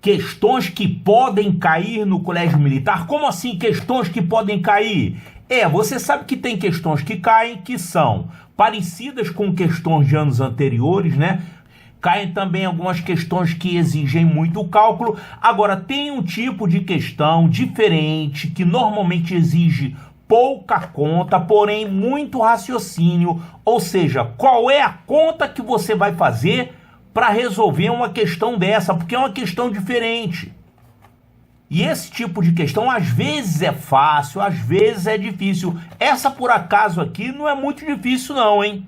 questões que podem cair no colégio militar. Como assim questões que podem cair? Você sabe que tem questões que caem, que são parecidas com questões de anos anteriores, né? Caem também algumas questões que exigem muito cálculo. Agora, tem um tipo de questão diferente, que normalmente exige pouca conta, porém muito raciocínio. Ou seja, qual é a conta que você vai fazer para resolver uma questão dessa? Porque é uma questão diferente. E esse tipo de questão às vezes é fácil, às vezes é difícil. Essa, por acaso, aqui não é muito difícil não, hein?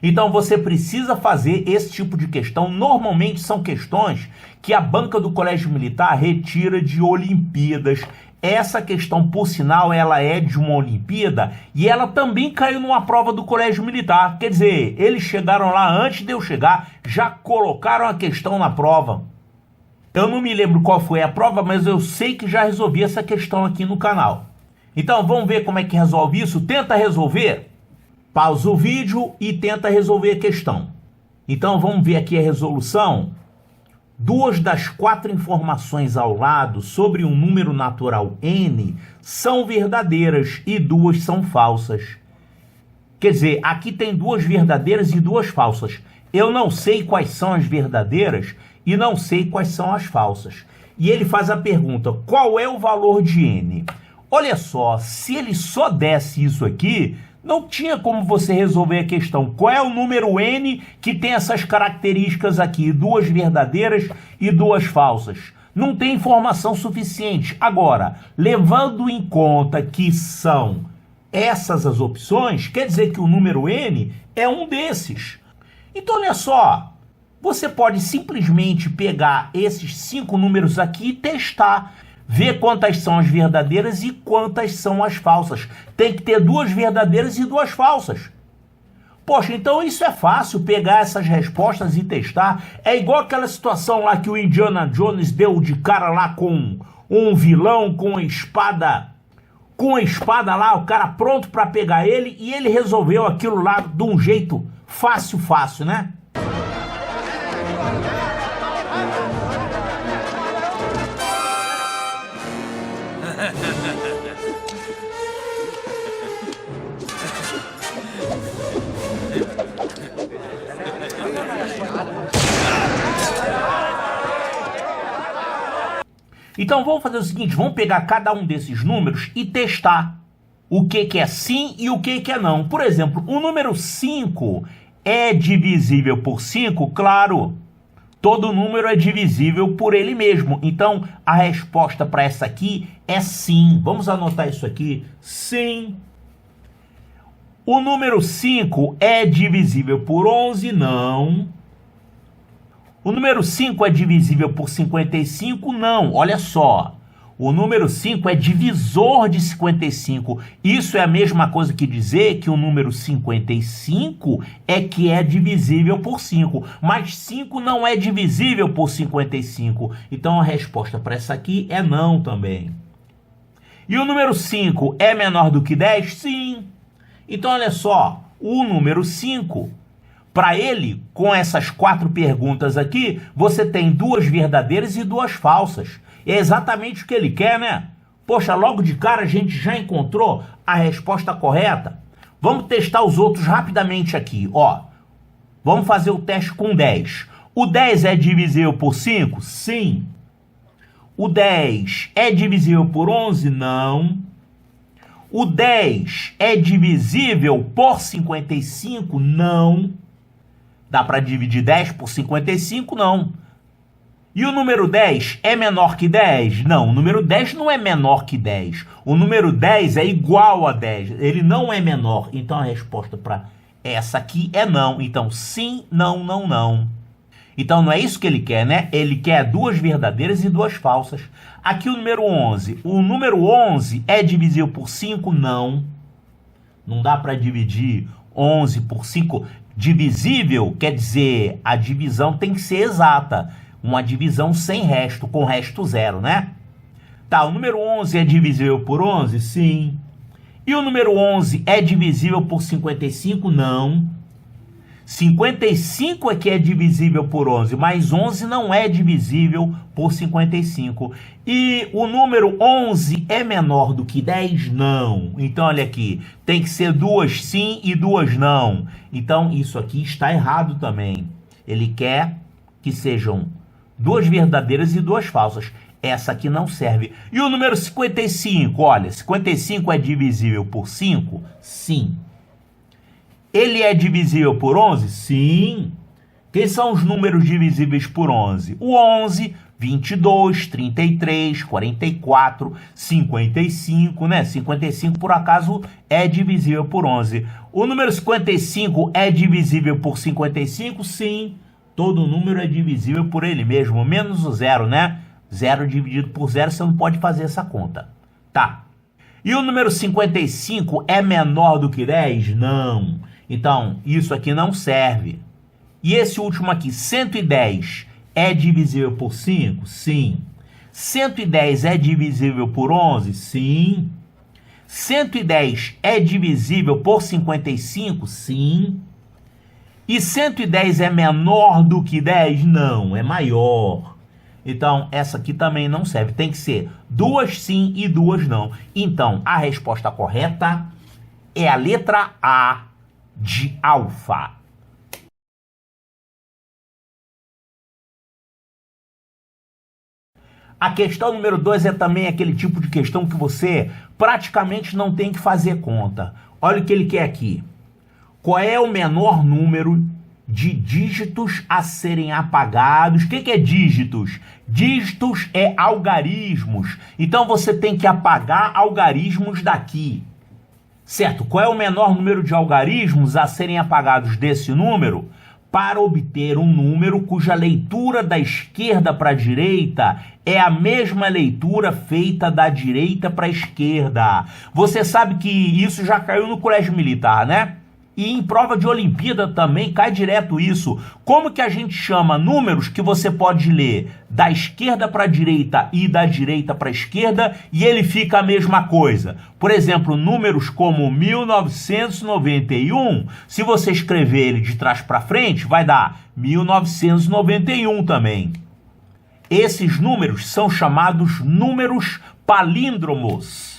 Então você precisa fazer esse tipo de questão. Normalmente são questões que a banca do Colégio Militar retira de Olimpíadas. Essa questão, por sinal, ela é de uma Olimpíada e ela também caiu numa prova do Colégio Militar. Quer dizer, eles chegaram lá antes de eu chegar, já colocaram a questão na prova. Eu não me lembro qual foi a prova, mas eu sei que já resolvi essa questão aqui no canal. Então vamos ver como é que resolve isso? Tenta resolver. Pausa o vídeo e tenta resolver a questão. Então vamos ver aqui a resolução. 2 das 4 informações ao lado sobre um número natural n são verdadeiras e 2 são falsas. Quer dizer, aqui tem 2 verdadeiras e 2 falsas. Eu não sei quais são as verdadeiras e não sei quais são as falsas. E ele faz a pergunta, qual é o valor de n? Olha só, se ele só desse isso aqui, não tinha como você resolver a questão. Qual é o número n que tem essas características aqui? 2 verdadeiras e 2 falsas. Não tem informação suficiente. Agora, levando em conta que são essas as opções, quer dizer que o número n é um desses. Então, olha só. Você pode simplesmente pegar esses 5 números aqui e testar. Ver quantas são as verdadeiras e quantas são as falsas. Tem que ter 2 verdadeiras e 2 falsas. Poxa, então isso é fácil, pegar essas respostas e testar. É igual aquela situação lá que o Indiana Jones deu de cara lá com um vilão com a espada lá, o cara pronto para pegar ele, e ele resolveu aquilo lá de um jeito fácil, né? Então vamos fazer o seguinte, vamos pegar cada um desses números e testar o que é sim e o que é não. Por exemplo, o número 5 é divisível por 5? Claro, todo número é divisível por ele mesmo. Então a resposta para essa aqui é sim. Vamos anotar isso aqui, sim. O número 5 é divisível por 11? Não. O número 5 é divisível por 55? Não. Olha só. O número 5 é divisor de 55. Isso é a mesma coisa que dizer que o número 55 é divisível por 5. Mas 5 não é divisível por 55. Então a resposta para essa aqui é não também. E o número 5 é menor do que 10? Sim. Então olha só. O número 5... Para ele, com essas 4 perguntas aqui, você tem 2 verdadeiras e 2 falsas. É exatamente o que ele quer, né? Poxa, logo de cara a gente já encontrou a resposta correta. Vamos testar os outros rapidamente aqui, ó. Vamos fazer o teste com 10. O 10 é divisível por 5? Sim. O 10 é divisível por 11? Não. O 10 é divisível por 55? Não. Dá para dividir 10 por 55? Não. E o número 10 é menor que 10? Não, o número 10 não é menor que 10. O número 10 é igual a 10. Ele não é menor. Então a resposta para essa aqui é não. Então sim, não, não, não. Então não é isso que ele quer, né? Ele quer 2 verdadeiras e 2 falsas. Aqui o número 11. O número 11 é divisível por 5? Não. Não dá para dividir 11 por 5. Divisível quer dizer a divisão tem que ser exata. Uma divisão sem resto, com resto zero, né? Tá, o número 11 é divisível por 11? Sim. E o número 11 é divisível por 55? Não. 55 é que é divisível por 11, mas 11 não é divisível por 55. E o número 11 é menor do que 10? Não. Então, olha aqui, tem que ser 2 sim e 2 não. Então, isso aqui está errado também. Ele quer que sejam 2 verdadeiras e 2 falsas. Essa aqui não serve. E o número 55? Olha, 55 é divisível por 5? Sim. Ele é divisível por 11? Sim. Quem são os números divisíveis por 11? O 11, 22, 33, 44, 55, né? 55, por acaso, é divisível por 11. O número 55 é divisível por 55? Sim. Todo número é divisível por ele mesmo, menos o zero, né? 0 dividido por 0, você não pode fazer essa conta. Tá. E o número 55 é menor do que 10? Não. Então, isso aqui não serve. E esse último aqui, 110, é divisível por 5? Sim. 110 é divisível por 11? Sim. 110 é divisível por 55? Sim. E 110 é menor do que 10? Não, é maior. Então, essa aqui também não serve. Tem que ser 2 sim e 2 não. Então, a resposta correta é a letra A de alfa. A questão número 2 é também aquele tipo de questão que você praticamente não tem que fazer conta. Olha o que ele quer aqui. Qual é o menor número de dígitos a serem apagados? O que é dígitos? Dígitos é algarismos. Então você tem que apagar algarismos daqui. Certo? Qual é o menor número de algarismos a serem apagados desse número? Para obter um número cuja leitura da esquerda para a direita é a mesma leitura feita da direita para a esquerda. Você sabe que isso já caiu no colégio militar, né? E em prova de Olimpíada também cai direto isso. Como que a gente chama números que você pode ler da esquerda para a direita e da direita para a esquerda e ele fica a mesma coisa? Por exemplo, números como 1991, se você escrever ele de trás para frente, vai dar 1991 também. Esses números são chamados números palíndromos.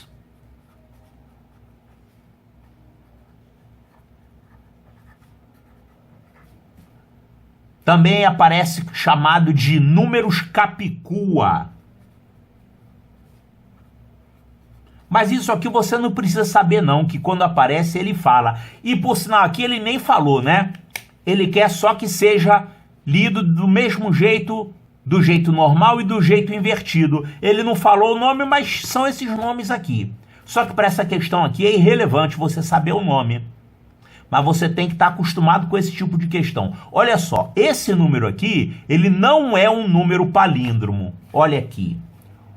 Também aparece chamado de números capicua. Mas isso aqui você não precisa saber não, que quando aparece ele fala. E por sinal aqui ele nem falou, né? Ele quer só que seja lido do mesmo jeito, do jeito normal e do jeito invertido. Ele não falou o nome, mas são esses nomes aqui. Só que para essa questão aqui é irrelevante você saber o nome. Mas você tem que estar acostumado com esse tipo de questão. Olha só, esse número aqui, ele não é um número palíndromo. Olha aqui.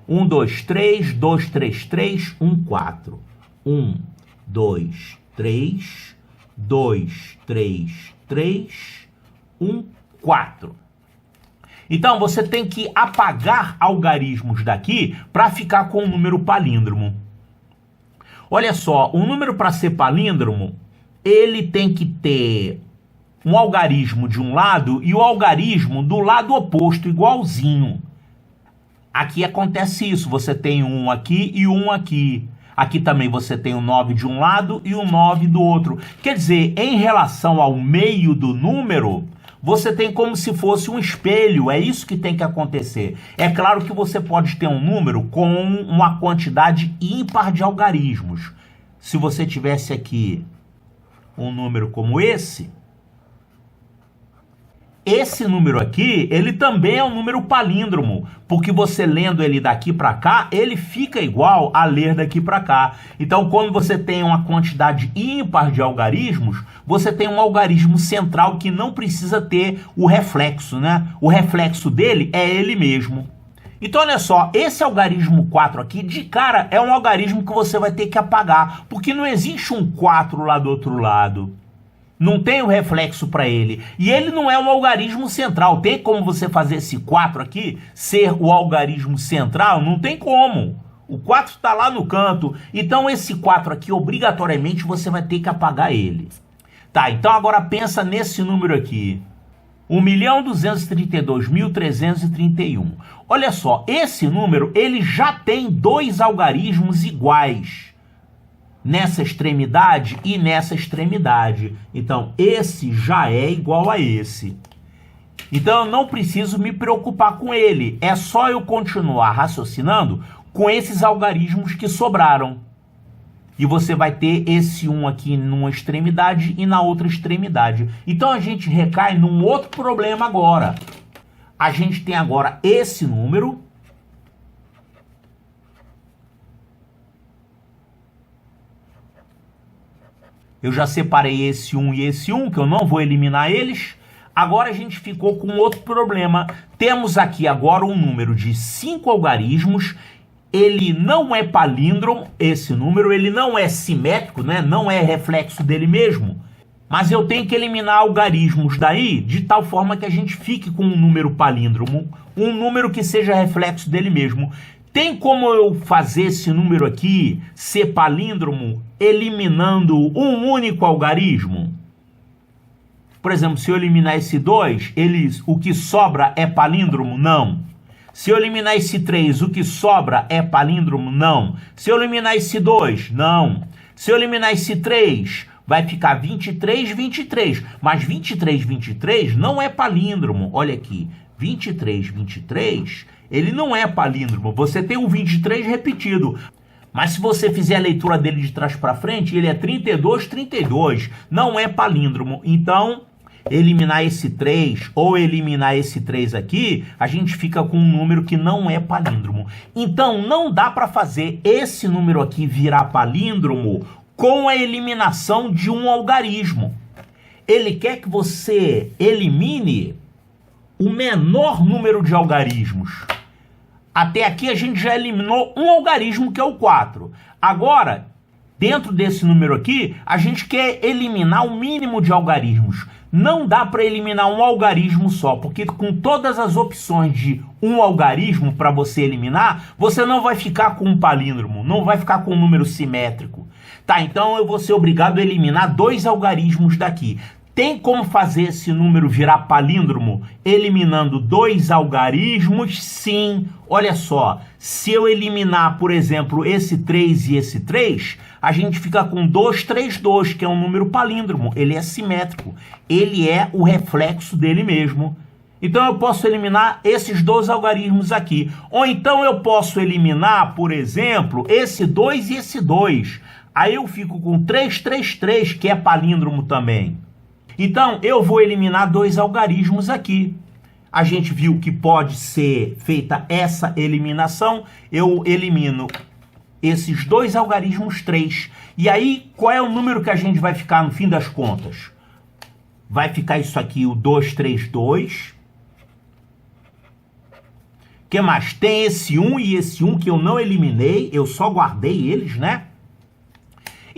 1, 2, 3, 2, 3, 3, 1, 4. 1, 2, 3, 2, 3, 3, 1, 4. Então, você tem que apagar algarismos daqui para ficar com o número palíndromo. Olha só, o número para ser palíndromo, ele tem que ter um algarismo de um lado e o algarismo do lado oposto, igualzinho. Aqui acontece isso, você tem um aqui e um aqui. Aqui também você tem um 9 de um lado e um 9 do outro. Quer dizer, em relação ao meio do número, você tem como se fosse um espelho, é isso que tem que acontecer. É claro que você pode ter um número com uma quantidade ímpar de algarismos. Se você tivesse aqui um número como esse número aqui, ele também é um número palíndromo, porque você lendo ele daqui para cá, ele fica igual a ler daqui para cá. Então, quando você tem uma quantidade ímpar de algarismos, você tem um algarismo central que não precisa ter o reflexo, né? O reflexo dele é ele mesmo. Então, olha só, esse algarismo 4 aqui, de cara, é um algarismo que você vai ter que apagar, porque não existe um 4 lá do outro lado. Não tem o reflexo para ele. E ele não é um algarismo central. Tem como você fazer esse 4 aqui ser o algarismo central? Não tem como. O 4 está lá no canto. Então, esse 4 aqui, obrigatoriamente, você vai ter que apagar ele. Tá, então agora pensa nesse número aqui. 1.232.331. Olha só, esse número ele já tem dois algarismos iguais nessa extremidade e nessa extremidade. Então, esse já é igual a esse. Então, eu não preciso me preocupar com ele. É só eu continuar raciocinando com esses algarismos que sobraram. E você vai ter esse 1 aqui numa extremidade e na outra extremidade. Então, a gente recai num outro problema agora. A gente tem agora esse número. Eu já separei esse 1 e esse 1, que eu não vou eliminar eles. Agora a gente ficou com outro problema. Temos aqui agora um número de 5 algarismos. Ele não é palíndromo, esse número. Ele não é simétrico, né? Não é reflexo dele mesmo. Mas eu tenho que eliminar algarismos daí de tal forma que a gente fique com um número palíndromo. Um número que seja reflexo dele mesmo. Tem como eu fazer esse número aqui ser palíndromo eliminando um único algarismo? Por exemplo, se eu eliminar esse 2, o que sobra é palíndromo? Não. Se eu eliminar esse 3, o que sobra é palíndromo? Não. Se eu eliminar esse 2, não. Se eu eliminar esse 3, vai ficar 23, 23. Mas 23, 23 não é palíndromo. Olha aqui, 23, 23, ele não é palíndromo. Você tem o 23 repetido. Mas se você fizer a leitura dele de trás para frente, ele é 32, 32. Não é palíndromo. Então, eliminar esse 3 ou eliminar esse 3 aqui, a gente fica com um número que não é palíndromo. Então, não dá para fazer esse número aqui virar palíndromo com a eliminação de um algarismo. Ele quer que você elimine o menor número de algarismos. Até aqui a gente já eliminou um algarismo, que é o 4. Agora, dentro desse número aqui, a gente quer eliminar o mínimo de algarismos. Não dá para eliminar um algarismo só, porque com todas as opções de um algarismo para você eliminar, você não vai ficar com um palíndromo, não vai ficar com um número simétrico. Tá, então eu vou ser obrigado a eliminar 2 algarismos daqui. Tem como fazer esse número virar palíndromo eliminando 2 algarismos? Sim. Olha só, se eu eliminar, por exemplo, esse 3 e esse 3, a gente fica com 232, que é um número palíndromo. Ele é simétrico. Ele é o reflexo dele mesmo. Então eu posso eliminar esses 2 algarismos aqui. Ou então eu posso eliminar, por exemplo, esse 2 e esse 2. Aí eu fico com 333, que é palíndromo também. Então, eu vou eliminar 2 algarismos aqui. A gente viu que pode ser feita essa eliminação. Eu elimino esses 2 algarismos 3. E aí, qual é o número que a gente vai ficar no fim das contas? Vai ficar isso aqui, o 232. O que mais? Tem esse 1 e esse 1 que eu não eliminei. Eu só guardei eles, né?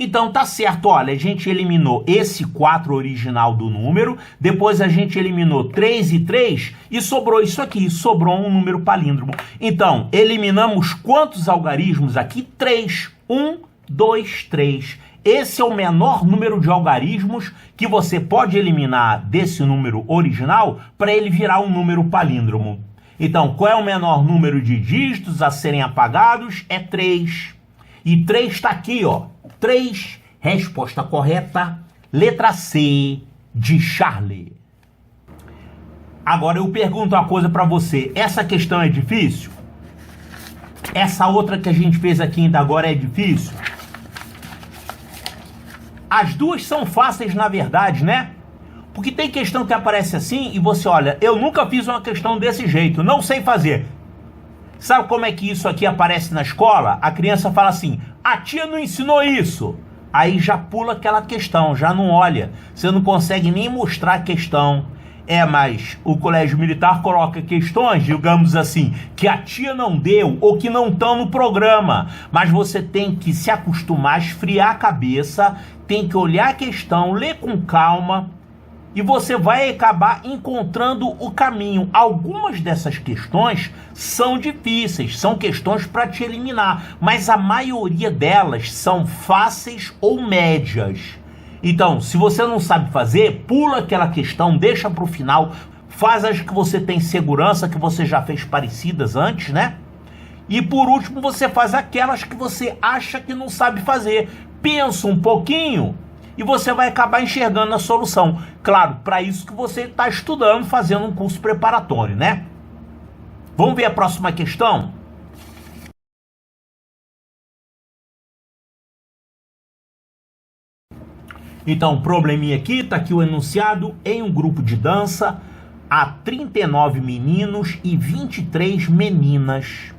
Então tá certo, olha, a gente eliminou esse 4 original do número, depois a gente eliminou 3 e 3 e sobrou isso aqui, sobrou um número palíndromo. Então, eliminamos quantos algarismos aqui? 3. 1, 2, 3. Esse é o menor número de algarismos que você pode eliminar desse número original para ele virar um número palíndromo. Então, qual é o menor número de dígitos a serem apagados? É 3. E 3 está aqui, ó. 3, resposta correta, letra C, de Charlie. Agora eu pergunto uma coisa para você. Essa questão é difícil? Essa outra que a gente fez aqui ainda agora é difícil? As duas são fáceis, na verdade, né? Porque tem questão que aparece assim e você olha, eu nunca fiz uma questão desse jeito, não sei fazer. Sabe como é que isso aqui aparece na escola? A criança fala assim, a tia não ensinou isso. Aí já pula aquela questão, já não olha. Você não consegue nem mostrar a questão. Mas o colégio militar coloca questões, digamos assim, que a tia não deu ou que não estão no programa. Mas você tem que se acostumar, esfriar a cabeça, tem que olhar a questão, ler com calma. E você vai acabar encontrando o caminho. Algumas dessas questões são difíceis, são questões para te eliminar, mas a maioria delas são fáceis ou médias. Então, se você não sabe fazer, pula aquela questão, deixa para o final, faz as que você tem segurança, que você já fez parecidas antes, né? E por último, você faz aquelas que você acha que não sabe fazer. Pensa um pouquinho e você vai acabar enxergando a solução. Claro, para isso que você está estudando, fazendo um curso preparatório, né? Vamos ver a próxima questão? Então, probleminha aqui, tá aqui o enunciado. Em um grupo de dança, há 39 meninos e 23 meninas.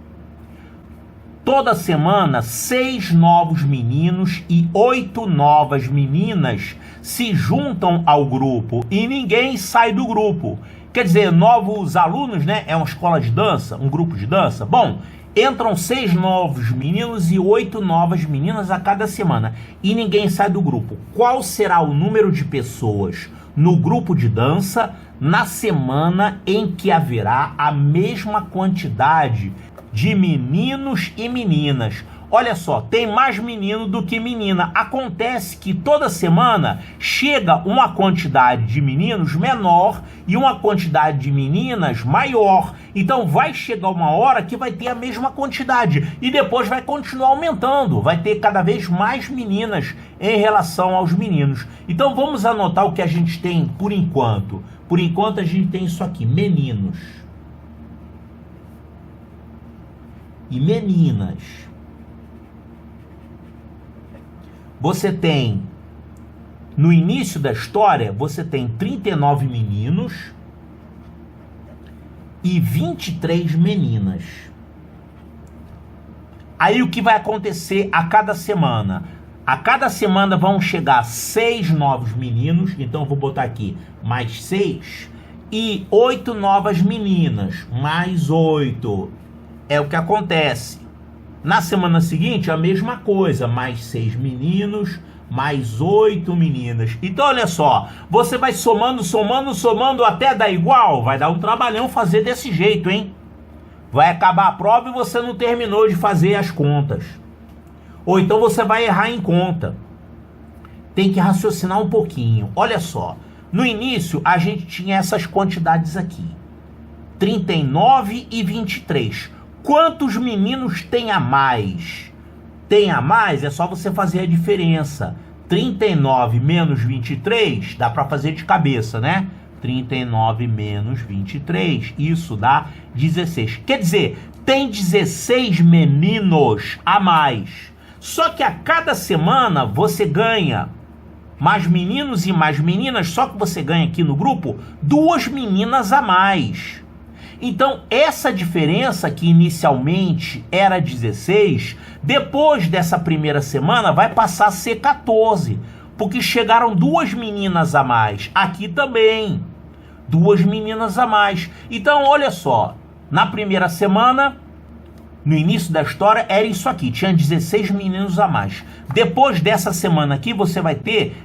Toda semana, 6 novos meninos e 8 novas meninas se juntam ao grupo e ninguém sai do grupo. Quer dizer, novos alunos, né? É uma escola de dança, um grupo de dança. Bom, entram 6 novos meninos e 8 novas meninas a cada semana e ninguém sai do grupo. Qual será o número de pessoas no grupo de dança na semana em que haverá a mesma quantidade de meninos e meninas? Olha só, tem mais menino do que menina. Acontece que toda semana chega uma quantidade de meninos menor e uma quantidade de meninas maior. Então vai chegar uma hora que vai ter a mesma quantidade e depois vai continuar aumentando. Vai ter cada vez mais meninas em relação aos meninos. Então vamos anotar o que a gente tem por enquanto. Por enquanto a gente tem isso aqui, meninos e meninas. Você tem, no início da história, você tem 39 meninos e 23 meninas. Aí o que vai acontecer a cada semana? A cada semana vão chegar 6 novos meninos, então eu vou botar aqui mais 6, e 8 novas meninas, mais 8. É o que acontece. Na semana seguinte, a mesma coisa, mais 6 meninos, mais 8 meninas. Então, olha só, você vai somando, até dar igual. Vai dar um trabalhão fazer desse jeito, hein? Vai acabar a prova e você não terminou de fazer as contas. Ou então você vai errar em conta. Tem que raciocinar um pouquinho. Olha só, no início a gente tinha essas quantidades aqui. 39 e 23. Quantos meninos tem a mais? Tem a mais? É só você fazer a diferença. 39 menos 23, dá para fazer de cabeça, né? 39 menos 23, isso dá 16. Quer dizer, tem 16 meninos a mais. Só que a cada semana você ganha mais meninos e mais meninas, só que você ganha aqui no grupo 2 meninas a mais. Então, essa diferença que inicialmente era 16, depois dessa primeira semana vai passar a ser 14, porque chegaram 2 meninas a mais. Aqui também, 2 meninas a mais. Então, olha só, na primeira semana, no início da história, era isso aqui, tinha 16 meninos a mais. Depois dessa semana aqui, você vai ter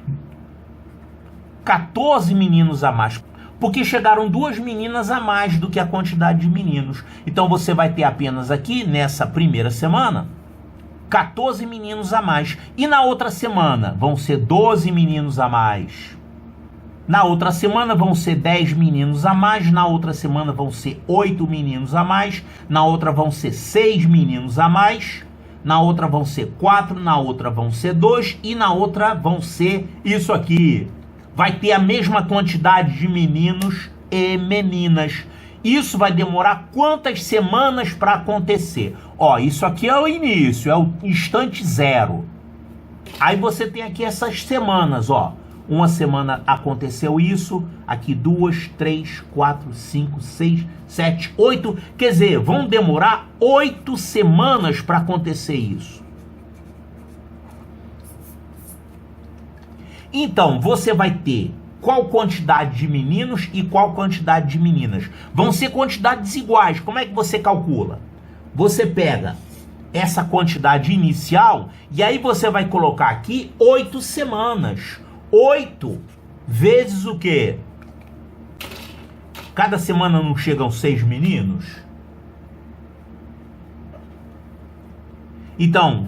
14 meninos a mais. Porque chegaram 2 meninas a mais do que a quantidade de meninos. Então você vai ter apenas aqui, nessa primeira semana, 14 meninos a mais. E na outra semana vão ser 12 meninos a mais. Na outra semana vão ser 10 meninos a mais. Na outra semana vão ser 8 meninos a mais. Na outra vão ser 6 meninos a mais. Na outra vão ser 4. Na outra vão ser 2. E na outra vão ser isso aqui. Vai ter a mesma quantidade de meninos e meninas. Isso vai demorar quantas semanas para acontecer? Ó, isso aqui é o início, é o instante zero. Aí você tem aqui essas semanas, ó. Uma semana aconteceu isso, aqui 2, 3, 4, 5, 6, 7, 8. Quer dizer, vão demorar 8 semanas para acontecer isso. Então, você vai ter qual quantidade de meninos e qual quantidade de meninas. Vão ser quantidades iguais. Como é que você calcula? Você pega essa quantidade inicial e aí você vai colocar aqui 8 semanas. 8 vezes o quê? Cada semana não chegam 6 meninos? Então,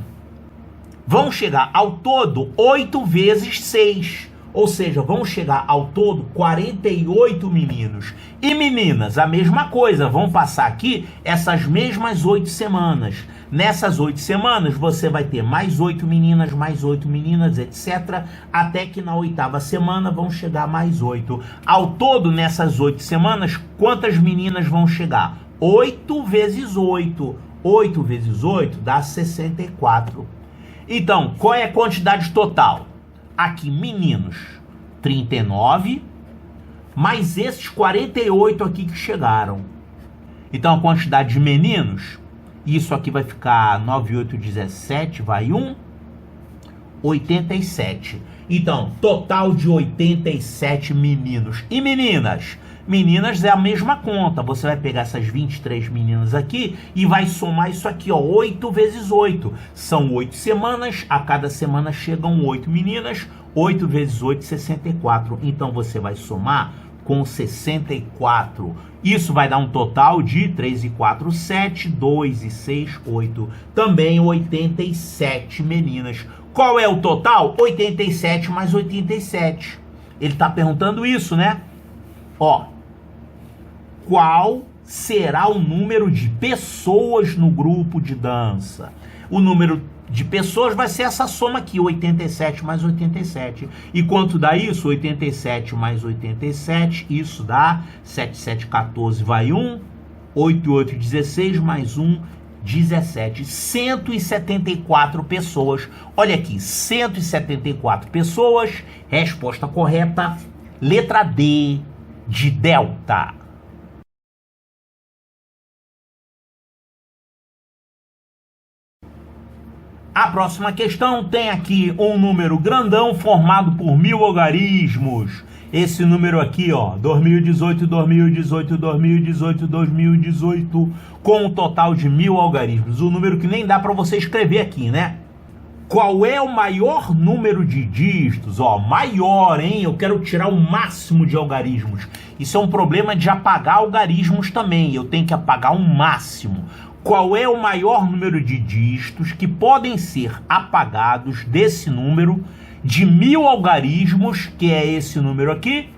vão chegar ao todo 8 vezes 6. Ou seja, vão chegar ao todo 48 meninos. E meninas, a mesma coisa, vão passar aqui essas mesmas 8 semanas. Nessas 8 semanas, você vai ter mais 8 meninas, etc. Até que na 8ª semana vão chegar mais 8. Ao todo, nessas 8 semanas, quantas meninas vão chegar? 8 vezes 8. 8 vezes 8 dá 64. Então, qual é a quantidade total? Aqui, meninos, 39, mais esses 48 aqui que chegaram. Então, a quantidade de meninos, isso aqui vai ficar 9, 8, 17, vai 87. Então, total de 87 meninos. E meninas? Meninas é a mesma conta. Você vai pegar essas 23 meninas aqui e vai somar isso aqui, ó, 8 vezes 8. São 8 semanas, a cada semana chegam 8 meninas. 8 vezes 8, 64. Então, você vai somar com 64. Isso vai dar um total de 3 e 4, 7, 2 e 6, 8. Também 87 meninas. Qual é o total? 87 mais 87. Ele está perguntando isso, né? Ó, qual será o número de pessoas no grupo de dança? O número de pessoas vai ser essa soma aqui, 87 mais 87. E quanto dá isso? 87 mais 87, isso dá 7, 7, 14, vai 1. 8, 8, 16, mais 1, 17. 174 pessoas. Olha aqui, 174 pessoas. Resposta correta, letra D, de delta. A próxima questão tem aqui um número grandão formado por 1000 algarismos. Esse número aqui, ó, 2018, 2018, 2018, 2018, com um total de 1000 algarismos. Um número que nem dá para você escrever aqui, né? Qual é o maior número de dígitos? Ó, maior, hein? Eu quero tirar o máximo de algarismos. Isso é um problema de apagar algarismos também. Eu tenho que apagar o máximo. Qual é o maior número de dígitos que podem ser apagados desse número de 1000 algarismos, que é esse número aqui,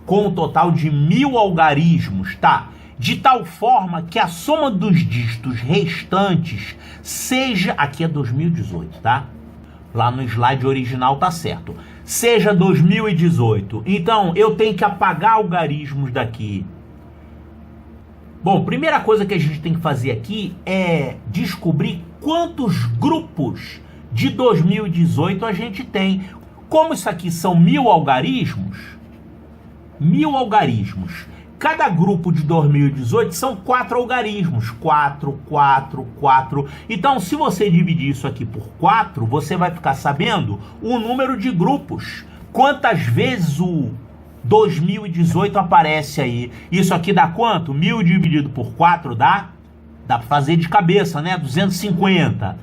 com um total de 1000 algarismos, tá? De tal forma que a soma dos dígitos restantes seja... Aqui é 2018, tá? Lá no slide original tá certo. Seja 2018. Então, eu tenho que apagar algarismos daqui. Bom, primeira coisa que a gente tem que fazer aqui é descobrir quantos grupos de 2018 a gente tem. Como isso aqui são 1000 algarismos, 1000 algarismos. Cada grupo de 2018 são 4 algarismos. 4, 4, 4. Então, se você dividir isso aqui por 4, você vai ficar sabendo o número de grupos. Quantas vezes o 2018 aparece aí. Isso aqui dá quanto? 1000 dividido por 4 dá para fazer de cabeça, né? 250.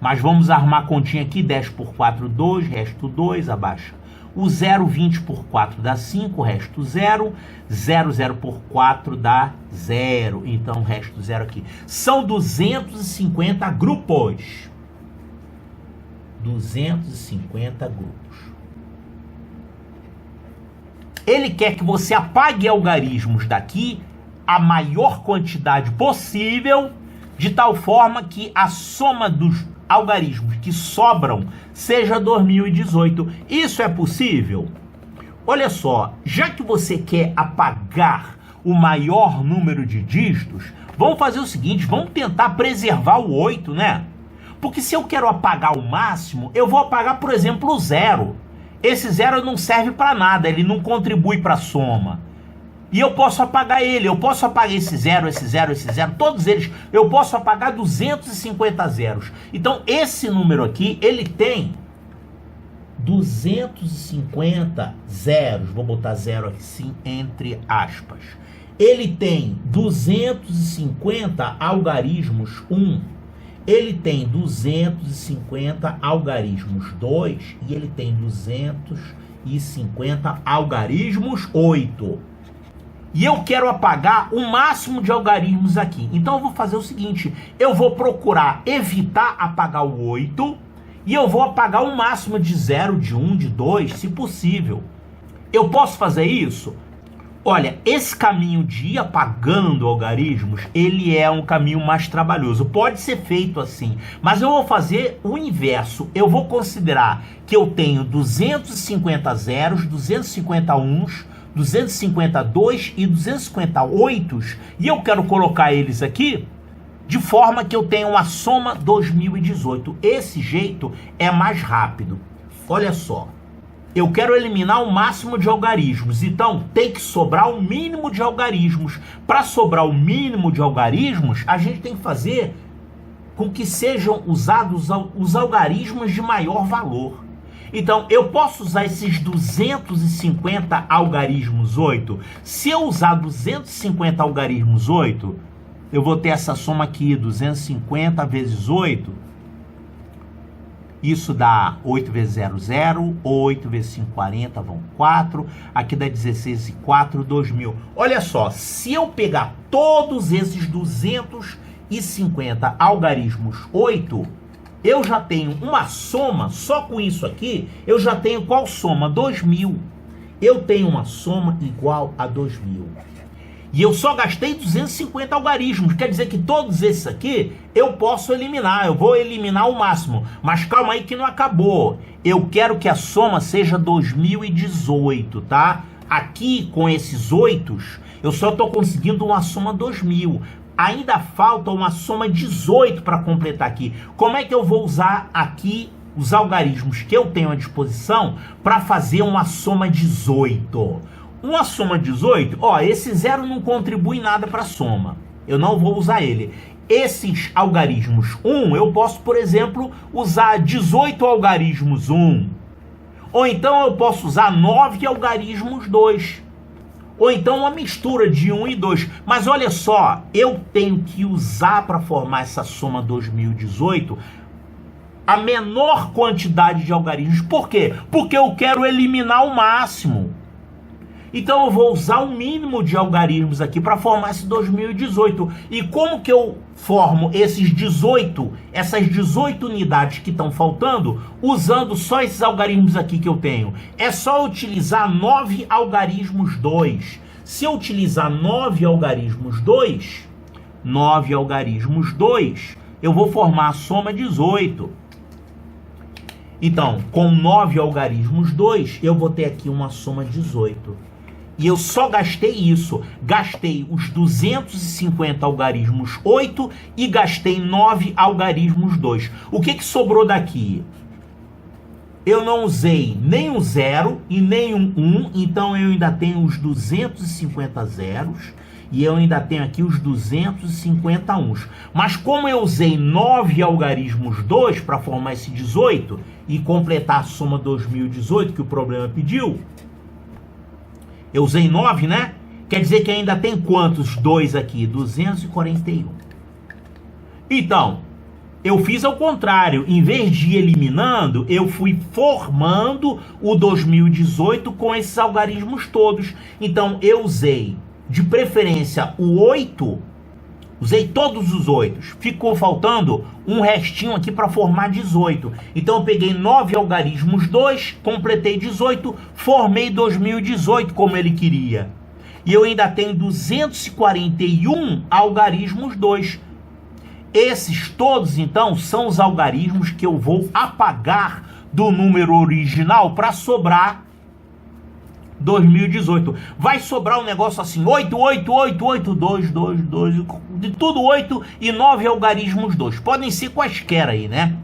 Mas vamos armar a continha aqui. 10 por 4, 2. Resto 2, abaixa. O 0, 20 por 4 dá 5. Resto 0. 0, 0 por 4 dá 0. Então, resto 0 aqui. São 250 grupos. 250 grupos. Ele quer que você apague algarismos daqui a maior quantidade possível, de tal forma que a soma dos algarismos que sobram seja 2018. Isso é possível? Olha só, já que você quer apagar o maior número de dígitos, vamos fazer o seguinte, vamos tentar preservar o 8, né? Porque se eu quero apagar o máximo, eu vou apagar, por exemplo, o 0. Esse 0 não serve para nada, ele não contribui para a soma. E eu posso apagar ele, eu posso apagar esse 0, esse 0, esse 0, todos eles. Eu posso apagar 250 zeros. Então, esse número aqui, ele tem 250 zeros. Vou botar 0 aqui sim, entre aspas. Ele tem 250 algarismos 1. Ele tem 250 algarismos 2 e ele tem 250 algarismos 8. E eu quero apagar o máximo de algarismos aqui. Então eu vou fazer o seguinte, eu vou procurar evitar apagar o 8 e eu vou apagar o máximo de 0, de 1, de 2, se possível. Eu posso fazer isso? Olha, esse caminho de ir apagando algarismos, ele é um caminho mais trabalhoso. Pode ser feito assim, mas eu vou fazer o inverso. Eu vou considerar que eu tenho 250 zeros, 250 uns, 252 e 258, e eu quero colocar eles aqui de forma que eu tenha uma soma 2018. Esse jeito é mais rápido. Olha só. Eu quero eliminar o máximo de algarismos, então tem que sobrar o mínimo de algarismos. Para sobrar o mínimo de algarismos, a gente tem que fazer com que sejam usados os algarismos de maior valor. Então, eu posso usar esses 250 algarismos 8. Se eu usar 250 algarismos 8, eu vou ter essa soma aqui, 250 vezes 8. Isso dá 8 vezes 0, 0. 8 vezes 5, 40, vão 4. Aqui dá 16 e 4, 2000. Olha só, se eu pegar todos esses 250 algarismos 8, eu já tenho uma soma, só com isso aqui, eu já tenho qual soma? 2000. Eu tenho uma soma igual a 2000. E eu só gastei 250 algarismos. Quer dizer que todos esses aqui eu posso eliminar. Eu vou eliminar o máximo. Mas calma aí que não acabou. Eu quero que a soma seja 2018, tá? Aqui com esses 8, eu só estou conseguindo uma soma 2000. Ainda falta uma soma 18 para completar aqui. Como é que eu vou usar aqui os algarismos que eu tenho à disposição para fazer uma soma 18? Uma soma 18, ó, esse 0 não contribui nada para a soma. Eu não vou usar ele. Esses algarismos 1, eu posso, por exemplo, usar 18 algarismos 1. Ou então eu posso usar 9 algarismos 2. Ou então uma mistura de 1 e 2. Mas olha só, eu tenho que usar para formar essa soma 2018 a menor quantidade de algarismos. Por quê? Porque eu quero eliminar o máximo. Então eu vou usar o mínimo de algarismos aqui para formar esse 2018. E como que eu formo esses 18, essas 18 unidades que estão faltando, usando só esses algarismos aqui que eu tenho? É só utilizar 9 algarismos 2. Se eu utilizar 9 algarismos 2, eu vou formar a soma 18. Então, com 9 algarismos 2, eu vou ter aqui uma soma 18. E eu só gastei isso. Gastei os 250 algarismos 8 e gastei 9 algarismos 2. O que sobrou daqui? Eu não usei nem o 0 e nem um 1, então eu ainda tenho os 250 zeros e eu ainda tenho aqui os 250 uns. Mas como eu usei 9 algarismos 2 para formar esse 18 e completar a soma 2018 que o problema pediu, eu usei 9, né? Quer dizer que ainda tem quantos 2 aqui? 241. Então, eu fiz ao contrário. Em vez de ir eliminando, eu fui formando o 2018 com esses algarismos todos. Então, eu usei, de preferência, o 8. Usei todos os 8. Ficou faltando um restinho aqui para formar 18. Então eu peguei 9 algarismos 2, completei 18, formei 2018 como ele queria. E eu ainda tenho 241 algarismos 2. Esses todos, então, são os algarismos que eu vou apagar do número original para sobrar 2018. Vai sobrar um negócio assim, 8, 8, 8, 8, 2, 2, 2, de tudo 8 e 9 algarismos 2. Podem ser quaisquer aí, né?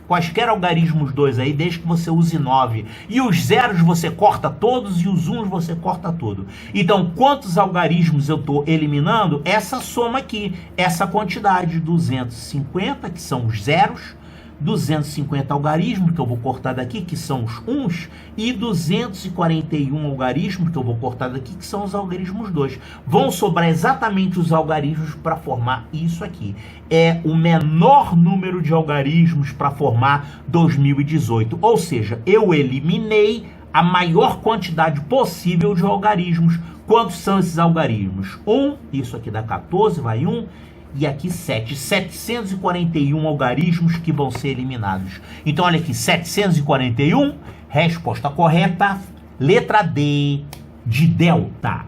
Quaisquer algarismos 2 aí, desde que você use 9. E os zeros você corta todos e os uns você corta tudo. Então, quantos algarismos eu estou eliminando? Essa soma aqui, essa quantidade, 250, que são os zeros, 250 algarismos, que eu vou cortar daqui, que são os uns, e 241 algarismos, que eu vou cortar daqui, que são os algarismos 2. Vão sobrar exatamente os algarismos para formar isso aqui. É o menor número de algarismos para formar 2018. Ou seja, eu eliminei a maior quantidade possível de algarismos. Quantos são esses algarismos? 1, isso aqui dá 14, vai 1, e aqui 7. 741 algarismos que vão ser eliminados. Então, olha aqui, 741, resposta correta, letra D, de delta.